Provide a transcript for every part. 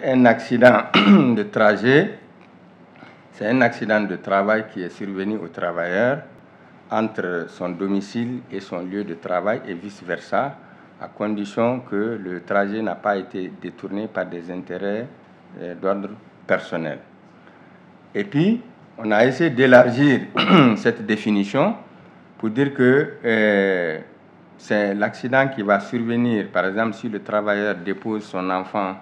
Un accident de trajet, c'est un accident de travail qui est survenu au travailleur entre son domicile et son lieu de travail et vice-versa, à condition que le trajet n'a pas été détourné par des intérêts d'ordre personnel. Et puis, on a essayé d'élargir cette définition pour dire que c'est l'accident qui va survenir, par exemple, si le travailleur dépose son enfant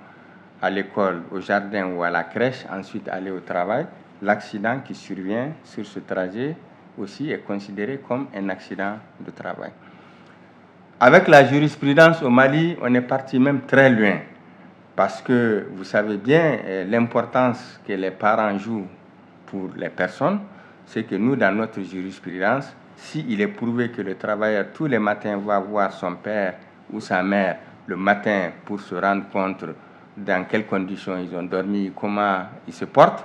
à l'école, au jardin ou à la crèche, ensuite aller au travail, l'accident qui survient sur ce trajet aussi est considéré comme un accident de travail. Avec la jurisprudence au Mali, on est parti même très loin, parce que vous savez bien l'importance que les parents jouent pour les personnes, c'est que nous, dans notre jurisprudence, s'il est prouvé que le travailleur, tous les matins, va voir son père ou sa mère le matin pour se rendre compte dans quelles conditions ils ont dormi, comment ils se portent,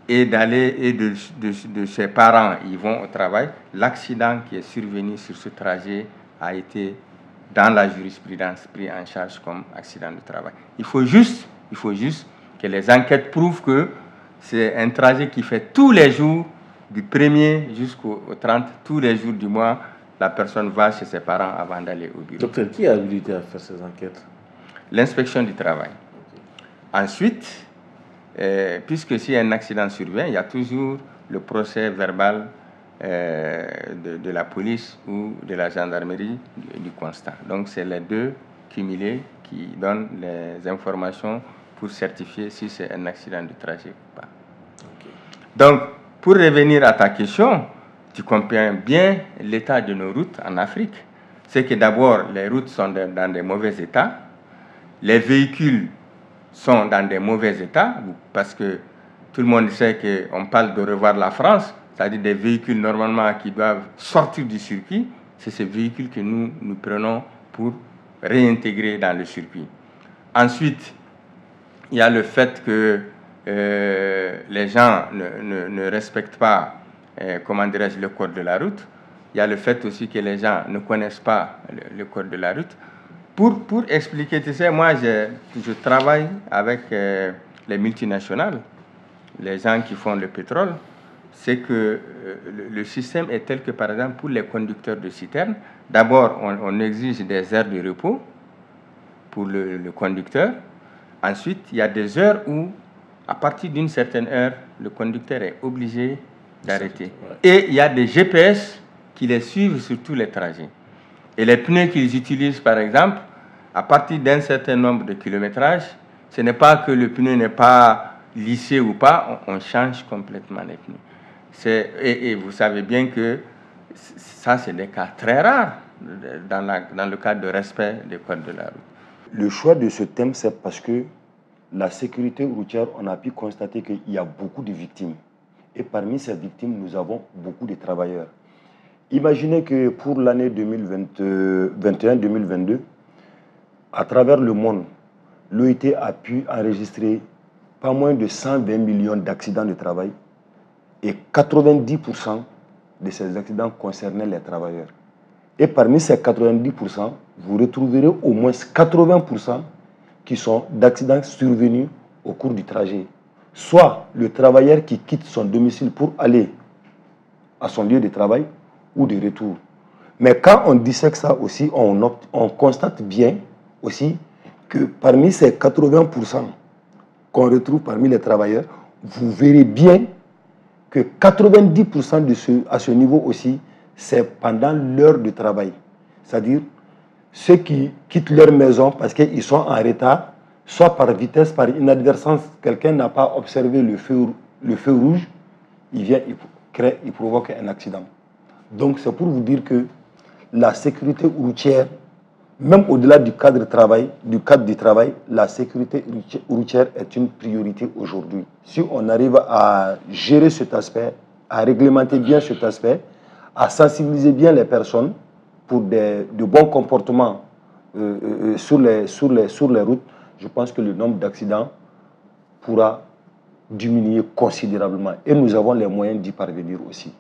et de ses parents, ils vont au travail, l'accident qui est survenu sur ce trajet a été, dans la jurisprudence, pris en charge comme accident de travail. Il faut juste que les enquêtes prouvent que c'est un trajet qui fait tous les jours, du 1er jusqu'au 30, tous les jours du mois, la personne va chez ses parents avant d'aller au bureau. Docteur, qui est habilité à faire ces enquêtes? L'inspection du travail. Okay. Ensuite, puisque si un accident survient, il y a toujours le procès verbal de la police ou de la gendarmerie du constat. Donc, c'est les deux cumulés qui donnent les informations pour certifier si c'est un accident de trajet ou pas. Okay. Donc, pour revenir à ta question, tu comprends bien l'état de nos routes en Afrique. C'est que d'abord, les routes sont dans de mauvais états. Les véhicules sont dans de mauvais états, parce que tout le monde sait qu'on parle de revoir la France, c'est-à-dire des véhicules normalement qui doivent sortir du circuit. C'est ces véhicules que nous prenons pour réintégrer dans le circuit. Ensuite, il y a le fait que les gens ne respectent pas, le code de la route. Il y a le fait aussi que les gens ne connaissent pas le code de la route. Pour expliquer, tu sais, moi, je travaille avec les multinationales, les gens qui font le pétrole. C'est que le système est tel que, par exemple, pour les conducteurs de citernes, d'abord, on exige des heures de repos pour le conducteur. Ensuite, il y a des heures où, à partir d'une certaine heure, le conducteur est obligé d'arrêter. Et il y a des GPS qui les suivent sur tous les trajets. Et les pneus qu'ils utilisent, par exemple, à partir d'un certain nombre de kilométrages, ce n'est pas que le pneu n'est pas lissé ou pas, on change complètement les pneus. Et vous savez bien que ça, c'est des cas très rares dans le cadre de respect des codes de la route. Le choix de ce thème, c'est parce que la sécurité routière, on a pu constater qu'il y a beaucoup de victimes. Et parmi ces victimes, nous avons beaucoup de travailleurs. Imaginez que pour l'année 2021-2022, à travers le monde, l'OIT a pu enregistrer pas moins de 120 millions d'accidents de travail et 90% de ces accidents concernaient les travailleurs. Et parmi ces 90%, vous retrouverez au moins 80% qui sont d'accidents survenus au cours du trajet. Soit le travailleur qui quitte son domicile pour aller à son lieu de travail ou de retour. Mais quand on dissèque ça aussi, on constate bien aussi que parmi ces 80% qu'on retrouve parmi les travailleurs, vous verrez bien que 90% à ce niveau aussi, c'est pendant l'heure de travail. C'est-à-dire ceux qui quittent leur maison parce qu'ils sont en retard, soit par vitesse, par inadvertance, quelqu'un n'a pas observé le feu rouge, il provoque un accident. Donc c'est pour vous dire que la sécurité routière, même au-delà du cadre du travail, la sécurité routière est une priorité aujourd'hui. Si on arrive à gérer cet aspect, à réglementer bien cet aspect, à sensibiliser bien les personnes pour de bons comportements sur les routes, je pense que le nombre d'accidents pourra diminuer considérablement. Et nous avons les moyens d'y parvenir aussi.